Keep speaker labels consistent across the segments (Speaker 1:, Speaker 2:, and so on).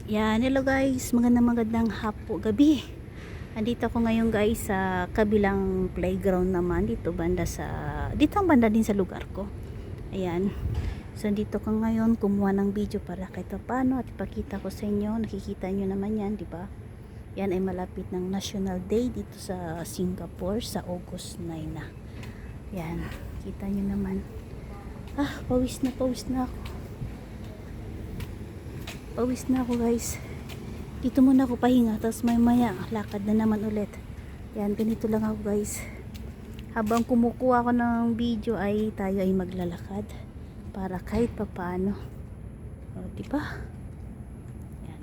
Speaker 1: Yan, hello guys, magandang gabi. Andito ako ngayon guys sa kabilang playground naman dito ang banda din sa lugar ko. Ayan. So dito ko ngayon kumuha ng video para kahit paano at ipakita ko sa inyo. Nakikita nyo naman yan, di ba? Yan ay malapit ng National Day dito sa Singapore sa August 9 na. Yan, kita nyo naman. Pawis na ako. Pawis na ako guys. Dito muna ako pahinga, tapos maya lakad na naman ulit. Yan, ganito lang ako guys. Habang kumukuha ako ng video ay tayo ay maglalakad para kahit papaano. Diba? Yan.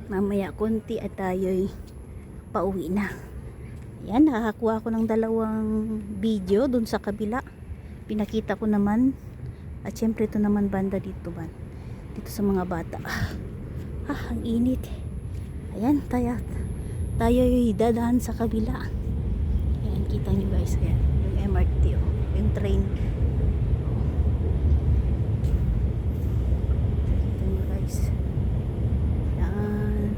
Speaker 1: Mamaya konti at tayo ay pauwi na. Yan, nakakuha ako ng 2 video dun sa kabila. Pinakita ko naman. At syempre ito naman banda dito sa mga bata. Ang init. Ayan, tayo yung dadaan sa kabila. Ayan, kita nyo guys. Ayan, yung MRT yung train. Kita nyo guys. Ayan.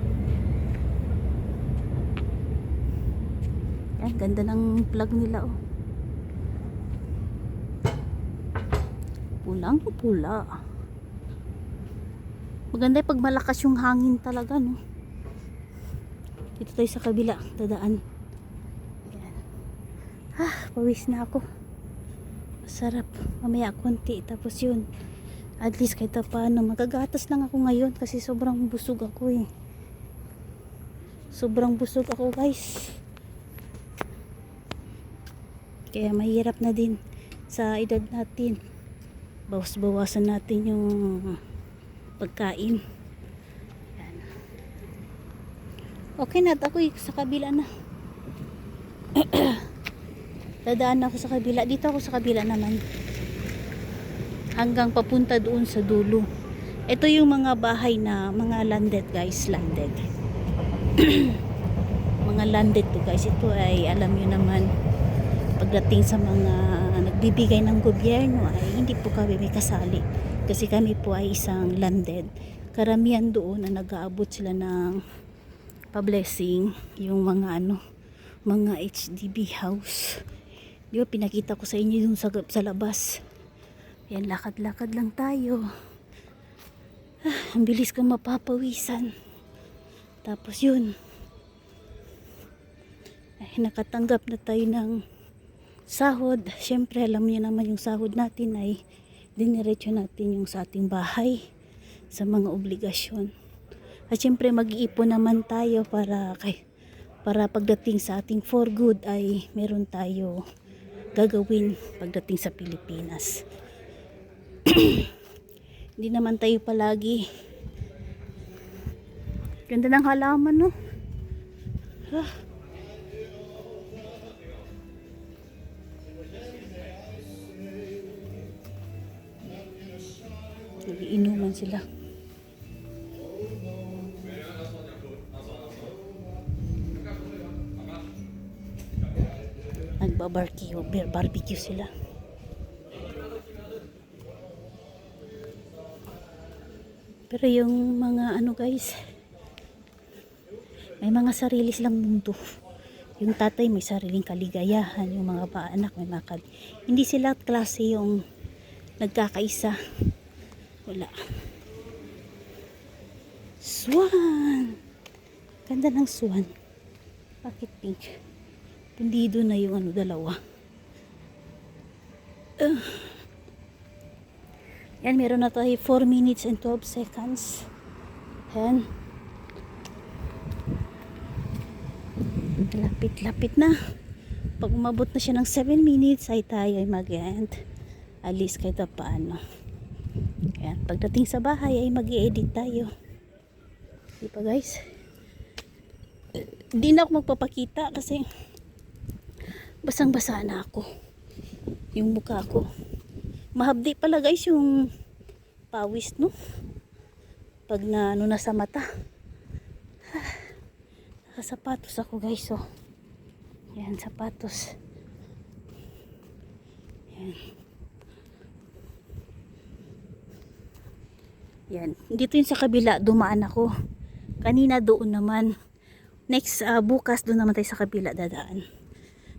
Speaker 1: Ayan, ganda ng plug nila pulang pula. Maganda pag malakas yung hangin talaga, no? Dito tayo sa kabila, dadaan. Ayan. Pawis na ako. Masarap. Mamaya konti, tapos yun. At least kahit paano, magagatas lang ako ngayon kasi sobrang busog ako eh. Sobrang busog ako guys. Kaya mahirap na din sa edad natin. Bawas-bawasan natin yung pagkain. Yan. Okay na, ako sa kabila na. Dadaan ako sa kabila. Dito ako sa kabila naman. Hanggang papunta doon sa dulo. Ito yung mga bahay na mga landed guys. Landed. Mga landed to guys. Ito ay alam nyo naman, pagdating sa mga nagbibigay ng gobyerno ay hindi po kami may kasali kasi kami po ay isang landed. Karamihan doon na nag-aabot sila ng pa-blessing yung mga mga HDB house. Di ba pinakita ko sa inyo yung sa labas. Yan, lakad-lakad lang tayo. Ang bilis kang mapapawisan. Tapos yun, nakatanggap na tayo ng sahod. Syempre alam niyo naman yung sahod natin ay diniretso natin yung sa ating bahay sa mga obligasyon. At syempre mag-iipon naman tayo para pagdating sa ating for good ay meron tayo gagawin pagdating sa Pilipinas. Hindi naman tayo palagi. Ganda ng halaman, no? Nagiinuman sila. Barbecue sila. Pero yung mga guys, may mga sarili silang mundo. Yung tatay may sariling kaligayahan, yung mga anak may hindi sila klase yung nagkakaisa. Wala. Swan! Ganda ng swan. Bakit pink? Pundido na yung dalawa. Yan, meron na tayo 4 minutes and 12 seconds. Yan. Lapit na. Pag umabot na siya ng 7 minutes ay tayo ay mag-end. Alis kahit paano. Yan. Pagdating sa bahay ay mag-i-edit tayo. Diba guys? Hindi na ako magpapakita kasi basang-basa na ako. Yung mukha ko. Mahabdi pala guys yung pawis, no? Pag nasa mata. Nakasapatos ako guys, oh. Yan, sapatos. Yan. Yan. Dito yun sa kabila, dumaan ako. Kanina doon naman. Next, bukas doon naman tayo sa kabila dadaan.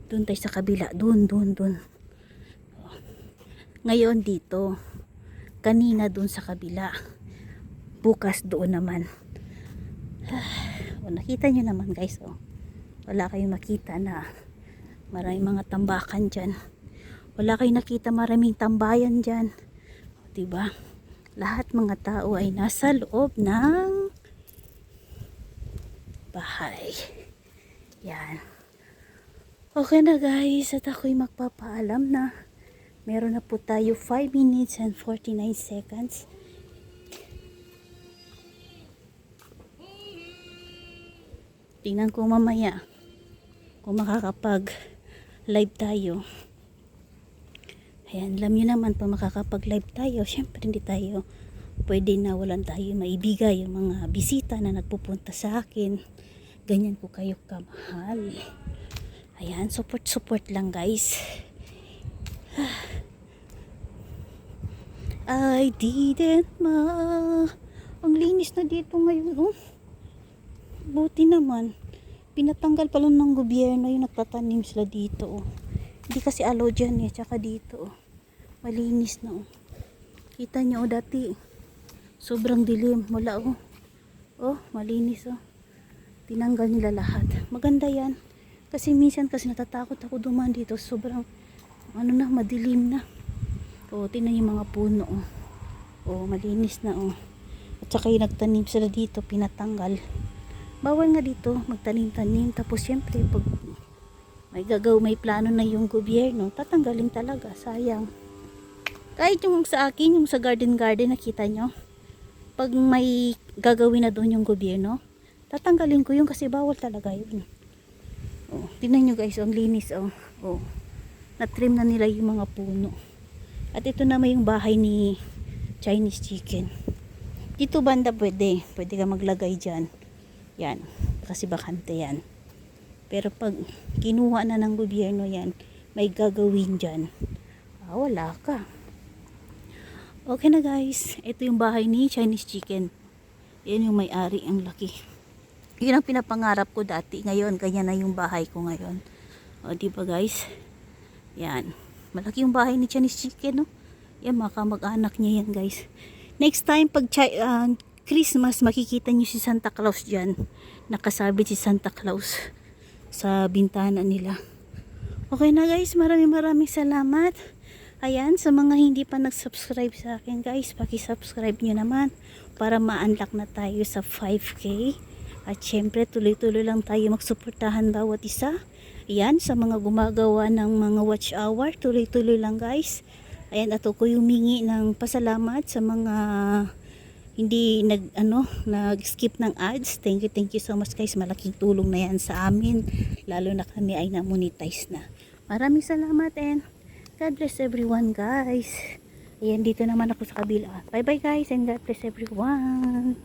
Speaker 1: Doon tayo sa kabila. Doon. Ngayon dito. Kanina doon sa kabila. Bukas doon naman. O, nakita nyo naman guys. Oh. Wala kayong makita na maraming mga tambakan dyan. Wala kayong nakita maraming tambayan dyan. O, diba? Lahat mga tao ay nasa loob ng bahay. Yan. Okay na guys. At ako'y magpapaalam na. Meron na po tayo 5 minutes and 49 seconds. Tingnan ko mamaya kung makakapag live tayo. Ayan, alam nyo naman pa makakapag live tayo. Syempre hindi tayo pwede na walang tayo maibigay yung mga bisita na nagpupunta sa akin. Ganyan ko kayo kamahal. Ayan, support lang guys. I didn't ang linis na dito ngayon. Oh. Buti naman. Pinatanggal pa lang ng gobyerno yung nagtatanim sila dito. Oh. Hindi kasi allow dyan eh. Tsaka dito. Oh. Malinis na. Oh. Kita nyo dati. Sobrang dilim. Wala oh. Oh, malinis oh. Tinanggal nila lahat. Maganda yan. Kasi minsan kasi natatakot ako dumaan dito. Sobrang madilim na. Oh, tingnan yung mga puno oh. Oh, malinis na oh. At saka yung nagtanim sila dito, pinatanggal. Bawal nga dito magtanim-tanim. Tapos syempre pag may plano na yung gobyerno, tatanggalin talaga, sayang. Kahit yung sa akin, yung sa garden nakita nyo, pag may gagawin na doon yung gobyerno, tatanggalin ko yun kasi bawal talaga yun. Oh, tingnan nyo guys, ang linis oh. Oh, na-trim na nila yung mga puno. At ito naman yung bahay ni Chinese chicken. Dito banda pwede ka maglagay dyan. Yan, kasi bakante yan. Pero pag kinuha na ng gobyerno yan, may gagawin dyan. Wala ka. Okay na guys, ito yung bahay ni Chinese chicken. Yan yung may-ari, ang laki. Yun ang pinapangarap ko dati. Ngayon, ganyan na yung bahay ko ngayon. O, diba guys? Yan. Malaki yung bahay ni Chinese chicken, no? Yan, mag-anak niya yan guys. Next time, pag Christmas, makikita niyo si Santa Claus dyan. Nakasabit si Santa Claus sa bintana nila. Okay na guys, maraming salamat. Ayan, sa mga hindi pa nag-subscribe sa akin guys, paki-subscribe nyo naman para ma-unlock na tayo sa 5K. At syempre, tuloy-tuloy lang tayo magsuportahan bawat isa. Ayan, sa mga gumagawa ng mga watch hour, tuloy-tuloy lang guys. Ayan, ato ko humingi ng pasalamat sa mga hindi nag-skip ng ads. Thank you so much guys. Malaking tulong na yan sa amin. Lalo na kami ay na-monetize na. Maraming salamat and God bless everyone guys. Ayan, dito naman ako sa kabila. Bye bye guys and God bless everyone.